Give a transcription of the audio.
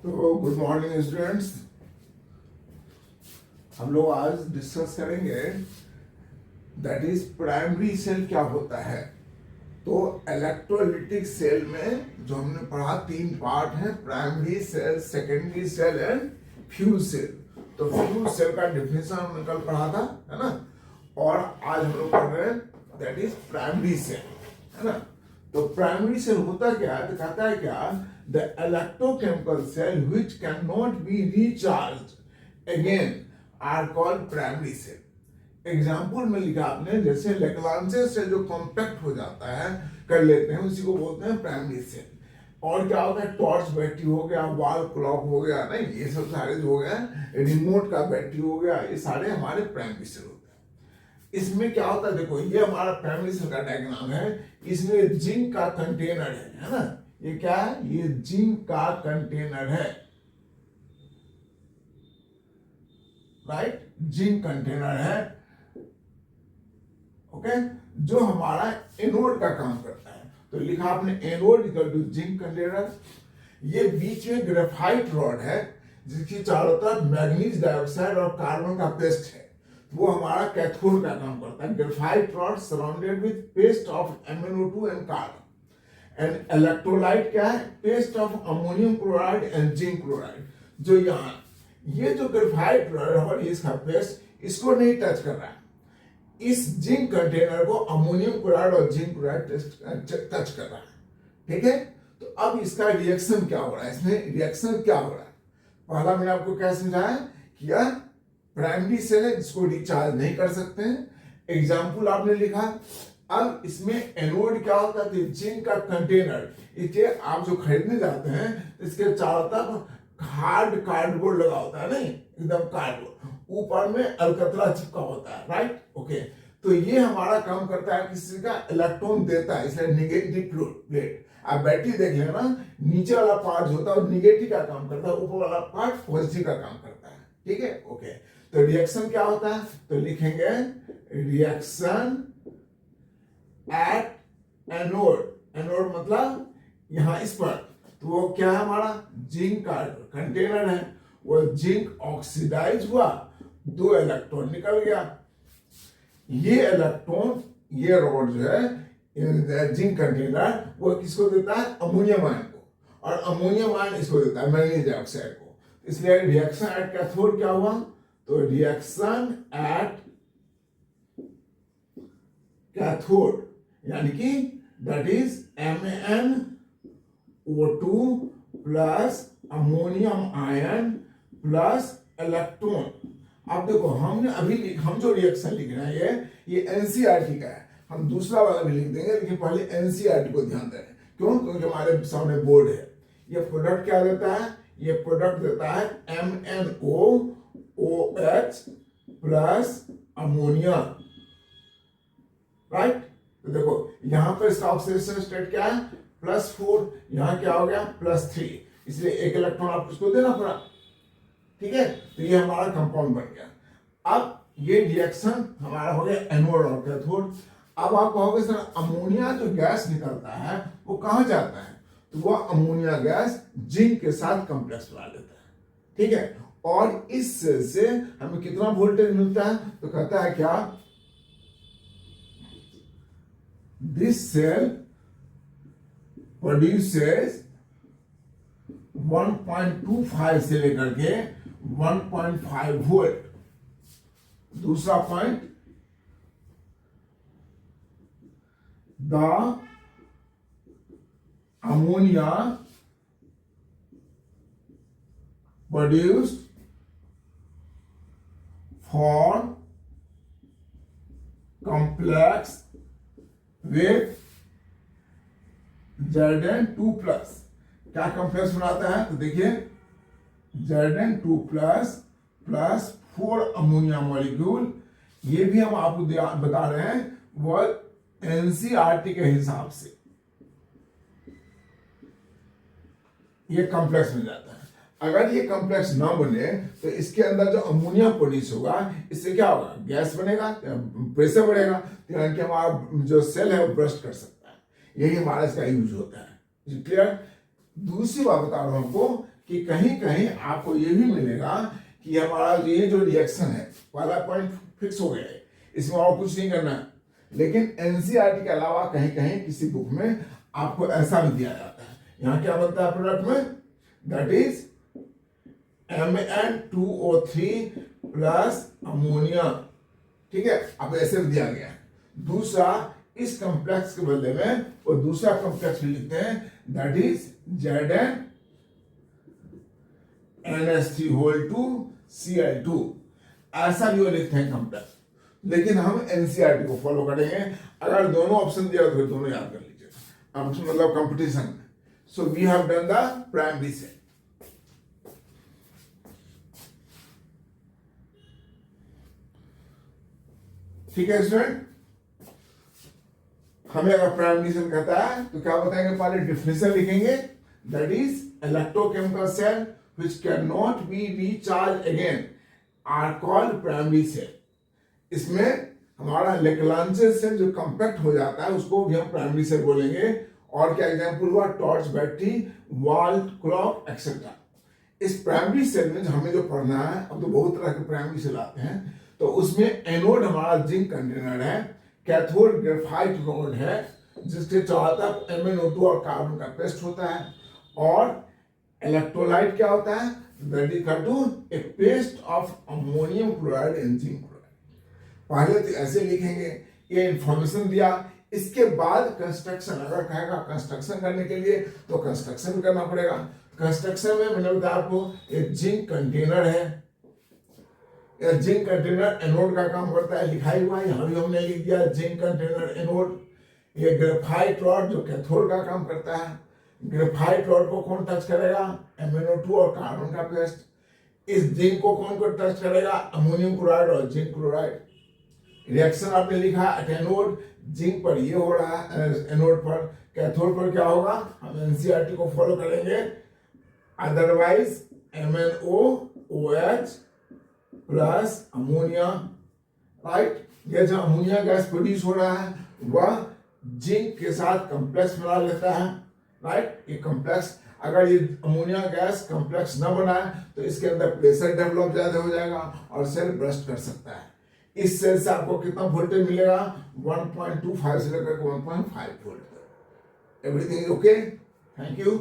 तो good morning students. हम लोग आज डिस्कस करेंगे दैट इज प्राइमरी सेल क्या होता है। तो इलेक्ट्रोलाइटिक सेल में जो हमने पढ़ा तीन पार्ट है, primary cell, secondary cell and fuel cell. तो फ्यूज सेल का डेफिनेशन हमने कल पढ़ा था, है ना। और आज हम लोग पढ़ रहे हैं दैट इज प्राइमरी सेल, है ना। तो प्राइमरी सेल होता क्या है, दिखाता है क्या, the electrochemical cell which can not be recharge again are called primary cell. Example में लिखा आपने, जैसे लेग्रांजे से जो कॉम्पैक्ट हो जाता है कर लेते हैं, उसी को बोलते हैं प्राइमरी सेल। और क्या होता है, टॉर्च बैटरी हो गया, वॉल क्लॉक हो गया, नहीं ये सब सारे जो हो गए, रिमोट का बैटरी हो गया, ये सारे हमारे प्राइमरी सेल होते हैं। इसमें क्या होता है, देखो ये हमारा प्राइमरी सेल का डायग्राम है। इसमें जिंक का कंटेनर है ना। ये क्या है, ये जिंक का कंटेनर है, राइट, जिंक कंटेनर है, ओके, जो हमारा एनोड का काम करता है। तो लिखा आपने anode equal to zinc container. ये बीच में ग्रेफाइट रॉड है जिसकी चारों तरफ मैग्नीज डाइऑक्साइड और कार्बन का पेस्ट है, वो हमारा कैथोड का काम करता है। Graphite rod surrounded with paste of MnO2 and carbon. And electrolyte क्या है, paste of ammonium chloride and zinc chloride. जो यहाँ ये जो ग्रेफाइट रॉड है, इसका पेस्ट इसको नहीं टच कर रहा है, इस जिंक कंटेनर को अमोनियम क्लोराइड और जिंक क्लोराइड टच कर रहा है, ठीक है। तो अब इसका रिएक्शन क्या हो रहा है, इसमें रिएक्शन क्या हो रहा है। पहला मैंने आपको क्या समझाया कि यह प्राइमरी सेल है जिसको रिचार्ज नहीं कर सकते हैं, एग्जाम्पल आपने लिखा। अब इसमें एनोड क्या होता है, जिंक का कंटेनर, इसे आप जो खरीदने जाते हैं इसके चारों तरफ हार्ड कार्डबोर्ड लगा होता है, नहीं एकदम कार्डबोर्ड, ऊपर में अलकतरा चिपका होता है, राइट, ओके। तो ये हमारा काम करता है, किसी का इलेक्ट्रॉन देता है, इसलिए निगेटिव प्लेट। आप बैटरी देख लेना, नीचे वाला पार्ट जो होता है वो निगेटिव का काम करता है, ऊपर वाला पार्ट पॉजिटिव का काम करता है, ठीक है, ओके। तो रिएक्शन क्या होता है, तो लिखेंगे रिएक्शन एट एनोड। एनोड मतलब यहां इस पर, तो वो क्या है, हमारा जिंक का कंटेनर है, वो जिंक ऑक्सीडाइज हुआ, 2 इलेक्ट्रॉन निकल गया। ये इलेक्ट्रॉन, ये रॉड जो है जिंक कंटेनर, वो किसको देता है, अमोनियम आयन को, और अमोनियम आयन इसको देता है मैग्नीज डाइऑक्साइड को। इसलिए रिएक्शन एट कैथोड क्या हुआ, तो रिएक्शन एट कैथोड यानी कि that is MnO2 plus ammonium ion plus electron. अब देखो हमने अभी हम जो रिएक्शन लिख रहे हैं ये एनसीईआरटी का है, हम दूसरा वाला भी लिख देंगे, लेकिन पहले एनसीईआरटी को ध्यान दें। क्यों, क्योंकि हमारे सामने बोर्ड है। ये प्रोडक्ट क्या देता है, ये प्रोडक्ट देता है MnOOH प्लस अमोनिया, राइट। तो देखो यहां पर इसका ऑक्सीडेशन स्टेट क्या है, +4, यहां क्या हो गया +3, इसलिए एक इलेक्ट्रॉन आपको इसको देना पड़ा, ठीक है। तो ये हमारा कंपाउंड बन गया। अब ये रिएक्शन हमारा हो गया एनोड और कैथोड। अब आप कहोगे सर अमोनिया जो गैस निकलता है वो कहां जाता है, तो वह अमोनिया गैस जिंक के साथ कॉम्प्लेक्स बना लेता है, ठीक है। और इस सेल से हमें कितना वोल्टेज मिलता है, तो कहता है क्या, दिस सेल प्रोड्यूसेस 1.25 से लेकर के 1.5 वोल्ट। दूसरा point, the ammonia produced for complex with Zn2 plus, क्या कॉम्प्लेक्स बनाता है, तो देखिए Zn2 plus plus 4 ammonia molecule. ये भी हम आपको बता रहे हैं वो एनसीईआरटी के हिसाब से ये कॉम्प्लेक्स बन जाता है। अगर ये कॉम्प्लेक्स ना बने तो इसके अंदर जो अमोनिया प्रोड्यूस होगा, इससे क्या होगा, गैस बनेगा, प्रेशर बढ़ेगा, यानी कि हमारा जो सेल है वो ब्रस्ट कर सकता है। यही हमारा इसका यूज होता है, क्लियर। दूसरी बात बता रहा हूं हमको कि कहीं कहीं आपको ये भी मिलेगा कि हमारा ये जो रिएक्शन है वाला पॉइंट फिक्स हो गया है, इसमें और कुछ नहीं करना है। लेकिन एनसीईआरटी के अलावा कहीं कहीं किसी बुक में आपको ऐसा भी दिया जाता है। यहाँ क्या बनता है प्रोडक्ट में, that is Mn2O3 plus ammonia, ठीक है। अब ऐसे भी दिया गया है। दूसरा, इस कॉम्प्लेक्स के बदले में वो दूसरा कॉम्प्लेक्स भी लिखते हैं, दैट इज ZnNH3 2Cl2, ऐसा भी वो लिखते हैं कॉम्प्लेक्स। लेकिन हम एनसीईआरटी को फॉलो करेंगे। अगर दोनों ऑप्शन दिया तो फिर दोनों याद कर लीजिए, अब मतलब competition. So we have done the primary set. ठीक है स्टूडेंट, हमें अगर प्राइमरी सेल कहता है तो क्या बताएंगे, पहले डिफिनेशन लिखेंगे, that is electrochemical cell which can not be recharge again are called primary cell. इसमें हमारा लेक्लांचे सेल जो कंपैक्ट हो जाता है उसको भी हम प्राइमरी सेल बोलेंगे। और क्या एग्जांपल हुआ, torch battery, wall clock etcetera. इस प्राइमरी सेल में हमें जो पढ़ना है, अब तो बहुत तरह के प्राइमरी सेल आते हैं, तो उसमें एनोड हमारा जिंक कंटेनर है, कैथोड ग्रेफाइट रोड है जिसके चारों तरफ MnO2 और कार्बन का पेस्ट होता है, और इलेक्ट्रोलाइट क्या होता है, that is a paste of ammonium chloride and zinc chloride. पहले तो ऐसे लिखेंगे, ये इंफॉर्मेशन दिया। इसके बाद कंस्ट्रक्शन, अगर कहेगा कंस्ट्रक्शन करने के लिए तो कंस्ट्रक्शन भी करना पड़ेगा। कंस्ट्रक्शन में मैंने बताया आपको, एक जिंक कंटेनर है, जिंक कंटेनर एनोड का काम करता है, लिखाई हुआ है, यहां भी हमने लिख दिया जिंक कंटेनर एनोड। ये ग्रेफाइट रॉड जो कैथोड का काम करता है, ग्रेफाइट रॉड को कौन टच करेगा, MnO2 और कार्बन का पेस्ट। इस जिंक को कौन को टच करेगा, अमोनियम क्लोराइड और जिंक क्लोराइड। रिएक्शन आपने लिखा एनोड, जिंक पर ये हो रहा है, एनोड पर। कैथोड पर क्या होगा, हम एनसीईआरटी को फॉलो करेंगे, otherwise MnOOH plus ammonia, right. ये जो अमोनिया गैस प्रोड्यूस हो रहा है वह जिंक के साथ कॉम्प्लेक्स बना लेता है, राइट। ये कॉम्प्लेक्स, अगर ये अमोनिया गैस कॉम्प्लेक्स न बनाए तो इसके अंदर प्रेशर डेवलप ज्यादा हो जाएगा और सेल ब्रस्ट कर सकता है। इस सेल से आपको कितना वोल्टेज मिलेगा, 1.25 से लेकर 1.5 volt. Everything is okay, thank you.